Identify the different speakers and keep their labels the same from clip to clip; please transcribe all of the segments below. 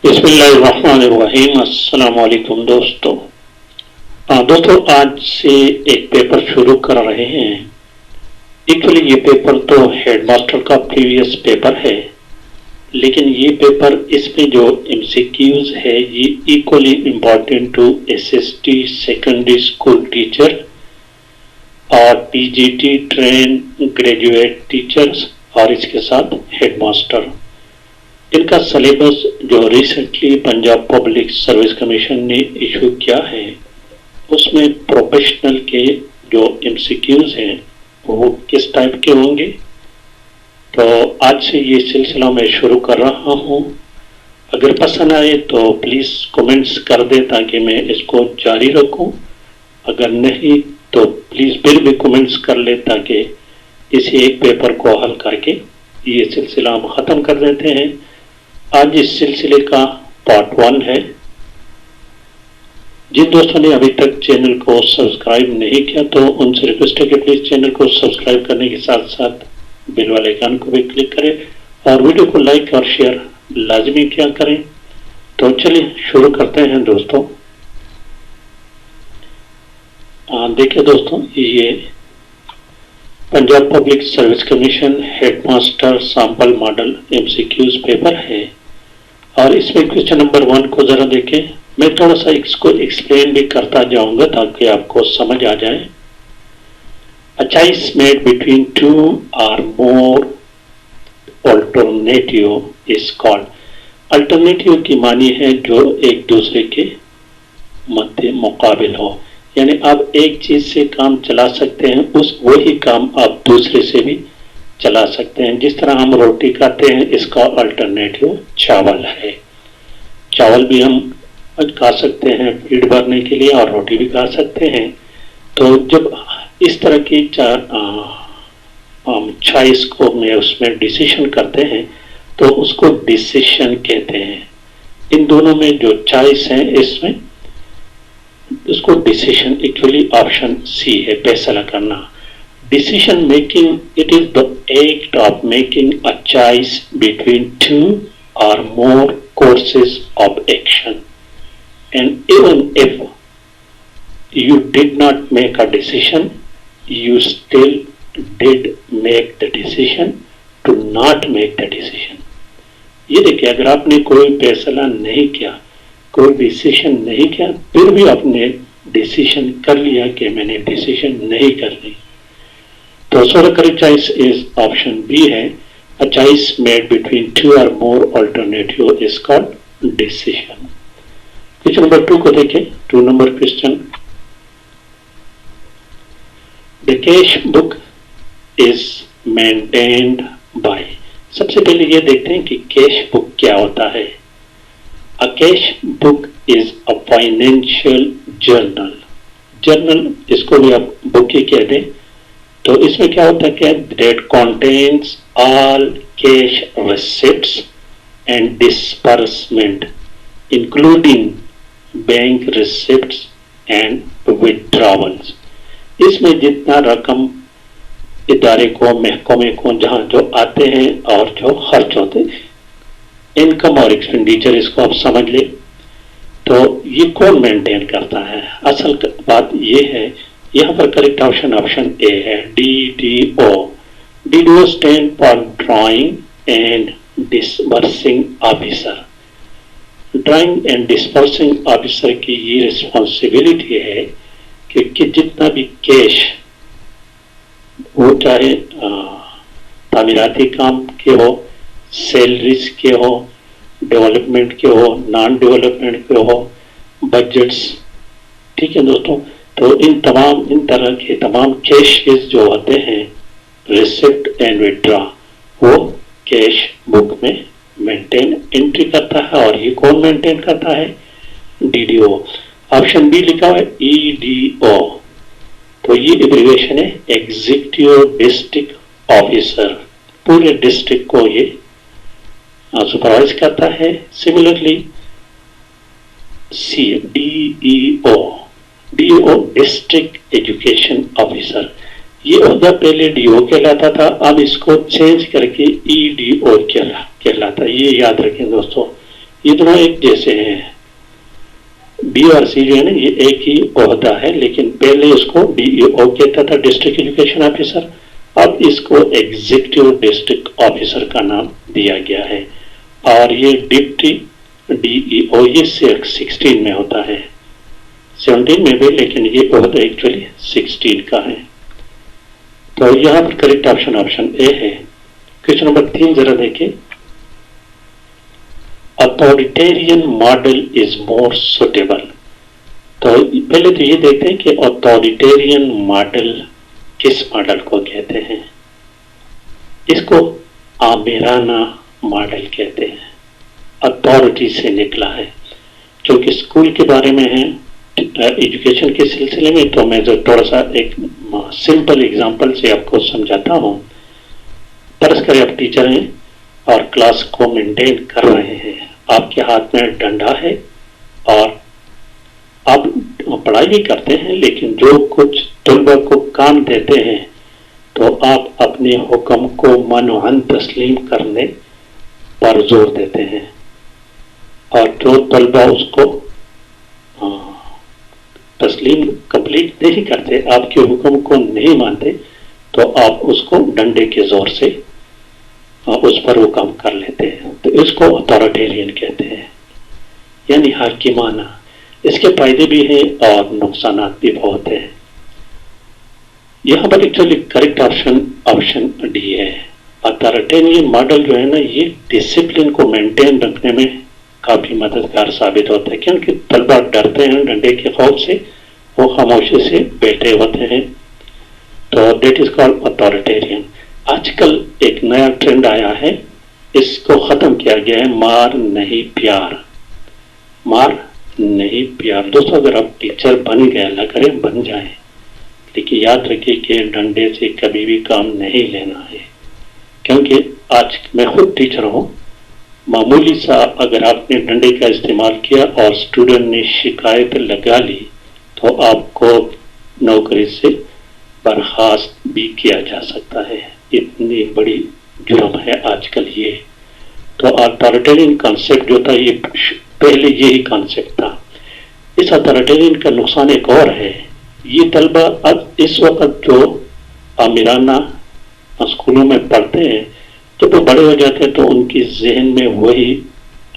Speaker 1: बिस्मिल्लाहिर्रहमानिर्रहीम। अस्सलाम वालेकुम दोस्तों। आज से एक पेपर शुरू कर रहे हैं। एक्चुअली ये पेपर तो हेडमास्टर का प्रीवियस पेपर है, लेकिन ये पेपर इसमें जो एमसीक्यूज है ये equally important to SST secondary school teacher और पीजीटी ट्रेन ग्रेजुएट टीचर्स और इसके साथ हेडमास्टर। इनका सिलेबस जो recently Punjab public service commission ने इशू किया है उसमें प्रोफेशनल के जो एमसीक्यूज हैं वो किस टाइप के होंगे। तो आज से ये सिलसिला मैं शुरू कर रहा हूँ। अगर पसंद आए तो प्लीज़ कमेंट्स कर दे ताकि मैं इसको जारी रखूँ। अगर नहीं तो प्लीज़ फिर भी कमेंट्स कर ले ताकि इसी एक पेपर को हल करके ये सिलसिला हम ख़त्म कर देते हैं। आज इस सिलसिले का पार्ट 1 है। जिन दोस्तों ने अभी तक चैनल को सब्सक्राइब नहीं किया तो उनसे रिक्वेस्ट है कि प्लीज़ चैनल को सब्सक्राइब करने के साथ साथ बेल वाले आइकन को भी क्लिक करें और वीडियो को लाइक और शेयर लाजमी किया करें। तो चलिए शुरू करते हैं दोस्तों। देखिए दोस्तों, ये Punjab public service commission headmaster sample model MCQs paper है और इसमें क्वेश्चन नंबर 1 को जरा देखें। मैं थोड़ा सा इसको एक्सप्लेन भी करता जाऊंगा ताकि आपको समझ आ जाए। A choice made between two or more alternative is called। Alternative की मानी है जो एक दूसरे के मध्य मुकाबिल हो, यानी आप एक चीज से काम चला सकते हैं उस वही काम आप दूसरे से भी चला सकते हैं। जिस तरह हम रोटी खाते हैं इसका अल्टरनेटिव चावल है। चावल भी हम खा सकते हैं पेट भरने के लिए और रोटी भी खा सकते हैं। तो जब इस तरह की चॉइस को में उसमें डिसीजन करते हैं तो उसको डिसीजन कहते हैं। इन दोनों में जो चॉइस है इसमें उसको डिसीजन, एक्चुअली ऑप्शन सी है, फैसला करना। Decision making, it is the act of making a choice between two or more courses of action. And even if you did not make a decision, you still did make the decision to not make the decision. ये देखिए, अगर आपने कोई फैसला नहीं किया, कोई decision नहीं किया, फिर भी आपने डिसीजन कर लिया कि मैंने डिसीजन नहीं करनी। तो so the correct choice is option B है। A choice made between two or more alternative is called decision. Question number 2 को देखें। 2 number question, the cash book is maintained by. सबसे पहले ये देखते हैं कि कैश बुक क्या होता है। A cash book is a financial journal. Journal इसको भी आप बुक ही कह दें। तो इसमें क्या होता है कि that contains all cash receipts and disbursement including bank receipts and withdrawals. इसमें जितना रकम इदारे को, महकमे को जहाँ जो आते हैं और जो खर्च होते हैं, इनकम और एक्सपेंडिचर, इसको आप समझ लें। तो ये कौन मेंटेन करता है? असल बात ये है, यहाँ पर करेक्ट ऑप्शन ए है, DDO। DDO stand for drawing and disbursing officer. Drawing and disbursing officer की ये रिस्पॉन्सिबिलिटी है कि जितना भी कैश, वो चाहे तामीराती काम के हो, सैलरीज के हो, डेवलपमेंट के हो, नॉन डेवलपमेंट के हो, बजट्स, ठीक है दोस्तों। तो इन तरह के तमाम कैशेस जो होते हैं, रिसिप्ट एंड विड्रॉ, वो कैश बुक में मेंटेन एंट्री करता है। और ये कौन मेंटेन करता है? DDO। ऑप्शन बी लिखा हुआ है EDO। तो ये एब्रिविएशन है एग्जीक्यूटिव डिस्ट्रिक्ट ऑफिसर। पूरे डिस्ट्रिक्ट को ये सुपरवाइज करता है। Similarly see DEO district education officer. ये ओहदा पहले DO कहलाता था, अब इसको चेंज करके EDO कहलाता है। ये याद रखें दोस्तों, ये दोनों एक जैसे हैं। बी और सी जो है ना, ये एक ही ओहदा है, लेकिन पहले उसको डीईओ कहता था, डिस्ट्रिक्ट एजुकेशन ऑफिसर। अब इसको एग्जीक्यूटिव डिस्ट्रिक्ट ऑफिसर का नाम दिया गया है। और ये डिप्टी डीईओ ये 16 में होता है, 17 में भी, लेकिन ये ओहदा एक्चुअली 16 का है। तो यहाँ पर करेक्ट ऑप्शन ऑप्शन ए है। क्वेश्चन नंबर 3 जरा देखिए। Authoritarian model is more suitable. तो पहले तो ये देखते हैं कि अथॉरिटेरियन मॉडल किस मॉडल को कहते हैं। इसको आमिराना मॉडल कहते हैं, अथॉरिटी से निकला है। क्योंकि स्कूल के बारे में है, एजुकेशन के सिलसिले में, तो मैं जो थोड़ा सा एक सिंपल एग्जांपल से आपको समझाता हूँ। फर्ज करें आप टीचर हैं और क्लास को मेंटेन कर रहे हैं, आपके हाथ में डंडा है और आप पढ़ाई भी करते हैं, लेकिन जो कुछ तलबा को काम देते हैं तो आप अपने हुक्म को मनोहन तस्लीम करने पर जोर देते हैं, और जो तलबा उसको तस्लीम कंप्लीट नहीं करते, आपके हुक्म को नहीं मानते, तो आप उसको डंडे के जोर से उस पर वो काम कर लेते हैं। तो इसको अथॉरिटेरियन कहते हैं, यानी हाकिमाना। इसके फायदे भी हैं और नुकसान भी बहुत हैं। यहाँ पर एक्चुअली करेक्ट ऑप्शन डी है। अथॉरिटेरियन मॉडल जो है ना, ये डिसिप्लिन को मेंटेन रखने में काफी मददगार साबित होता है, क्योंकि तलबा डरते हैं डंडे के खौफ से, वो खामोशी से बैठे होते हैं। तो दैट इज कॉल्ड अथॉरिटेरियन। आजकल एक नया ट्रेंड आया है, इसको खत्म किया गया है, मार नहीं प्यार। मार नहीं प्यार। दोस्तों, अगर आप टीचर बन गए, अल्लाह करे बन जाए, लेकिन याद रखिए कि डंडे से कभी भी काम नहीं लेना है। क्योंकि आज मैं खुद टीचर हूं, मामूली सा अगर आपने डंडे का इस्तेमाल किया और स्टूडेंट ने शिकायत लगा ली, तो आपको नौकरी से बर्खास्त भी किया जा सकता है। इतनी बड़ी जुर्म है आजकल ये। तो अथॉरिटेरियन कॉन्सेप्ट जो था, ये पहले यही कॉन्सेप्ट था। इस अथॉरिटेरियन का नुकसान एक और है, ये तलबा अब इस वक्त जो आमिराना स्कूलों में पढ़ते हैं, जब वो बड़े हो जाते हैं तो उनकी जहन में वही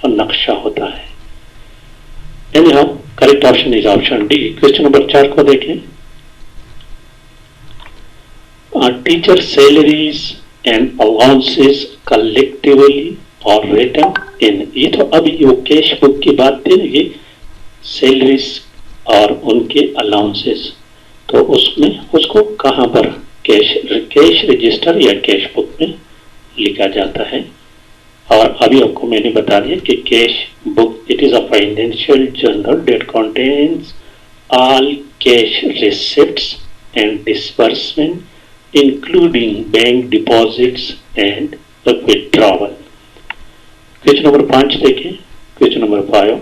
Speaker 1: नक्शा होता है। यानी हम correct option is option D. Question number 4 को देखें। Teacher salaries and allowances collectively और रिटन इन। ये तो अब वो कैश बुक की बात थी ना, ये सैलरीज और उनके अलाउंसेस, तो उसमें उसको कहां पर कैश रजिस्टर या कैश बुक में लिखा जाता है। और अभी आपको मैंने बता दिया कि cash book it is a financial journal that contains all cash receipts and disbursement including bank deposits and withdrawal. Question number 5 देखें। Question number 5,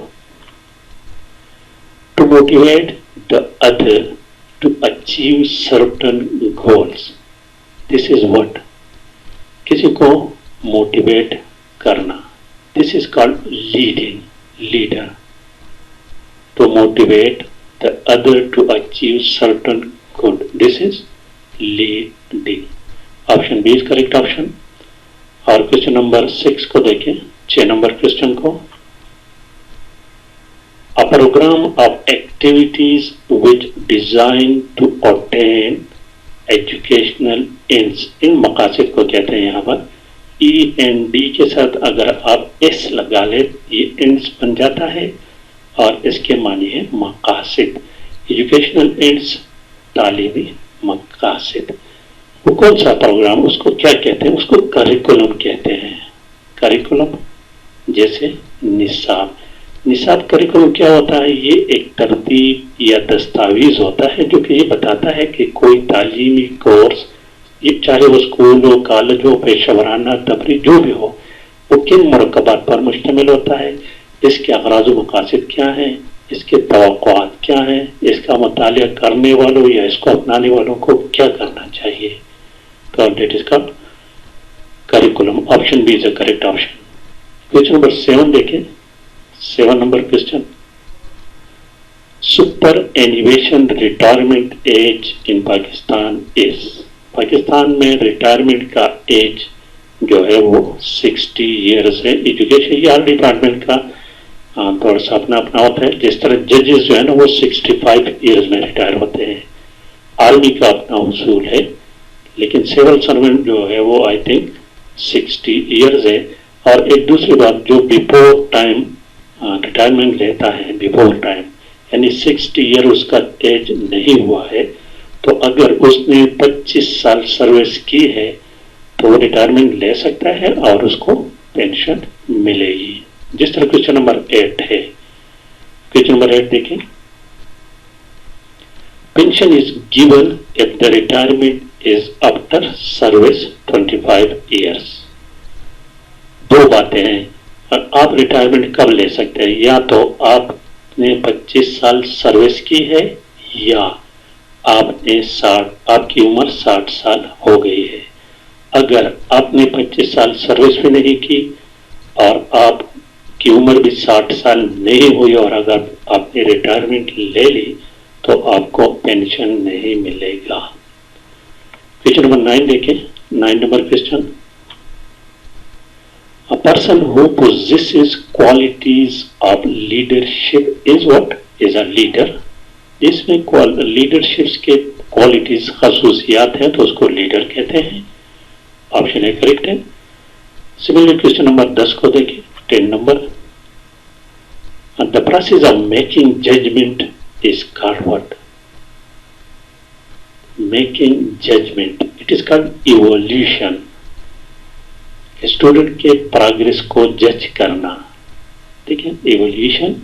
Speaker 1: to motivate the other to achieve certain goals, this is what. किसी को motivate करना, this is called leading, leader. To motivate the other to achieve certain goal, this is leading. Option B is correct option. और question number 6 को देखें, 6 number question को। A program of activities which designed to attain educational ends, इन मकासद को कहते हैं यहाँ पर। END के साथ अगर आप S लगा ले, ये ends बन जाता है और इसके मानी है मकासद। एजुकेशनल एंड्स, तालीमी मकासद। वो कौन सा प्रोग्राम, उसको क्या कहते हैं? उसको करिकुलम कहते हैं। करिकुलम जैसे निसाब। निसाब करिकुलम क्या होता है? ये एक तरतीब या दस्तावेज होता है जो कि ये बताता है कि कोई तालीमी कोर्स, ये चाहे वो स्कूल हो, कॉलेज हो, पेशेवराना तफरी जो भी हो, वो किन मरकबात पर मुश्तमिल होता है, इसके अगराज़ व मकासद क्या हैं, इसके तवक्कुआत क्या हैं, इसका मुतालिया करने वालों या इसको अपनाने वालों को क्या करना चाहिए। तो that is called curriculum. Option B is the correct option. Question number 7 देखें। 7 number question, superannuation retirement age in Pakistan is. Pakistan में रिटायरमेंट का एज जो है वो 60 ईयर्स है। एजुकेशन या डिपार्टमेंट का थोड़ा सा अपना अपना होता है। जिस तरह जजेस जो है ना वो 65 ईयर्स में रिटायर होते हैं। आर्मी का अपना उसूल है, लेकिन सिविल सर्वेंट जो है वो आई थिंक 60 ईयर्स है। और एक दूसरी बात, जो बिफोर टाइम रिटायरमेंट लेता है, बिफोर टाइम यानी 60 ईयर उसका एज नहीं हुआ है, तो अगर उसने 25 साल सर्विस की है तो वो रिटायरमेंट ले सकता है और उसको पेंशन मिलेगी। जिस तरह क्वेश्चन नंबर 8 है, क्वेश्चन नंबर 8 देखें, pension is given if the retirement is after service 25 years. दो बातें हैं, आप रिटायरमेंट कब ले सकते हैं, या तो आपने 25 साल सर्विस की है या आपकी उम्र 60 साल हो गई है। अगर आपने 25 साल सर्विस भी नहीं की और आपकी उम्र भी 60 साल नहीं हुई और अगर आपने रिटायरमेंट ले ली तो आपको पेंशन नहीं मिलेगा। क्वेश्चन नंबर 9 देखें, 9 number question, a person who possesses qualities of leadership is what? Is a leader। इसमें लीडरशिप के क्वालिटीज खसूसियात हैं तो उसको लीडर कहते हैं। ऑप्शन ए करेक्ट है। सिमिलर क्वेश्चन नंबर 10 को देखें, 10 number, the process of making judgment is called what? Making judgment, it is called evolution. Student के प्रोग्रेस को जज करना, ठीक है, इवोल्यूशन,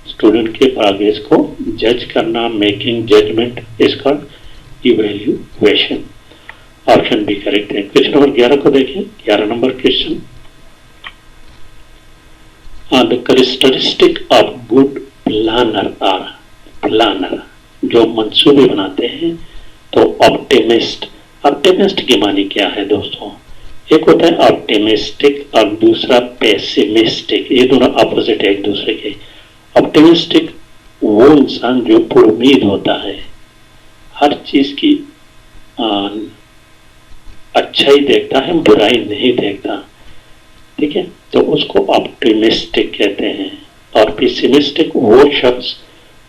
Speaker 1: स्टूडेंट के प्रोग्रेस को जज करना, making judgment is called evaluation. Option B correct है। क्वेश्चन नंबर 11 को देखें, 11 number question, the characteristic of good planner are. Planner जो मंसूबे बनाते हैं, तो ऑप्टिमिस्ट। ऑप्टिमिस्ट की मानी क्या है दोस्तों? एक होता है ऑप्टिमिस्टिक और दूसरा पेसिमिस्टिक, ये दोनों अपोजिट है एक दूसरे के। ऑप्टिमिस्टिक वो इंसान जो पुरुमीद होता है, हर चीज की अच्छाई देखता है, बुराई नहीं देखता, ठीक है, तो उसको ऑप्टिमिस्टिक कहते हैं। और पेसिमिस्टिक वो शख्स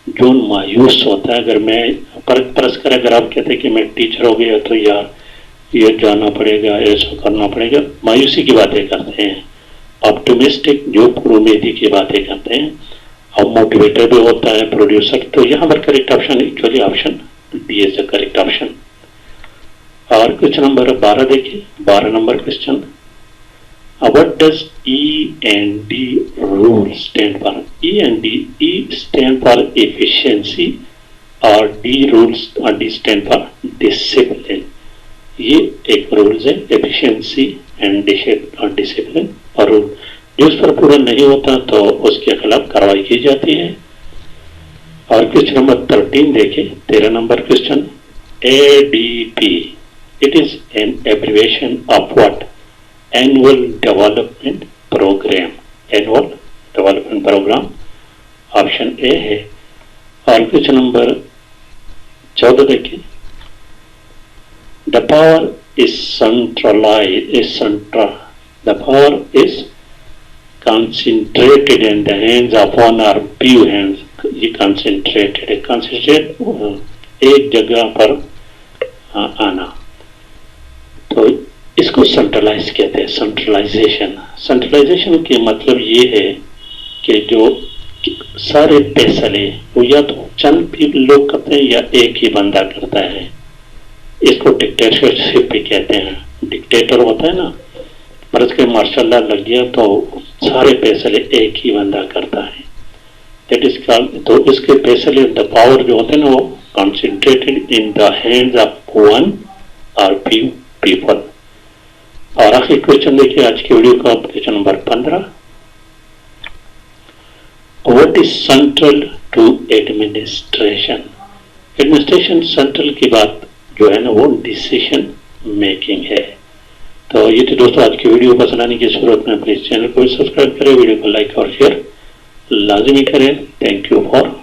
Speaker 1: जो मायूस होता है। अगर मैं परस्पर अगर आप कहते हैं कि मैं टीचर हो गया तो यार ये जाना पड़ेगा, ऐसा करना पड़ेगा, मायूसी की बातें करते हैं। ऑप्टिमिस्टिक जो पुरुमीदी की बातें करते हैं, और मोटिवेटर भी होता है, प्रोड्यूसर। तो यहाँ पर correct option actually option D is the correct option. और क्वेश्चन नंबर 12 देखिए, 12 number question, what does E&D rule stand for? E&D, E stand for efficiency और D स्टैंड फॉर डिसिप्लिन। ये एक रूल्स है, एफिशिएंसी एंड डिसिप्लिन, और जो उस पर पूरा नहीं होता तो उसके खिलाफ कार्रवाई की जाती है। और क्वेश्चन नंबर 13 देखें, 13 number question, ADP, it is an abbreviation of what? Annual development program. Annual development program option A है। और क्वेश्चन नंबर 14 देखें, the power is the power is concentrated in the hands of one or few hands। ये concentrated है, concentrate एक जगह पर आना, तो इसको सेंट्रलाइज कहते हैं, सेंट्रलाइजेशन। सेंट्रलाइजेशन के मतलब ये है कि जो सारे फैसले वो या तो चंद लोग करते हैं या एक ही बंदा करता है। इसको डिक्टेटरशिप भी कहते हैं। डिक्टेटर होता है ना, भारत के मार्शल लॉ लग गया तो सारे फैसले एक ही बंदा करता है, दैट इज कॉल्ड। तो इसके फैसले, द पावर जो होते हैं ना, वो concentrated in the hands of one और फ्यू पीपल। और आखिरी क्वेश्चन देखिए आज की वीडियो का, question number 15, what is central to administration? Administration central की बात जो है ना वो डिसीजन मेकिंग है। तो ये तो दोस्तों आज की वीडियो पसंद आने की सूरत में प्लीज चैनल को सब्सक्राइब करें, वीडियो को लाइक और शेयर लाजमी करें। Thank you for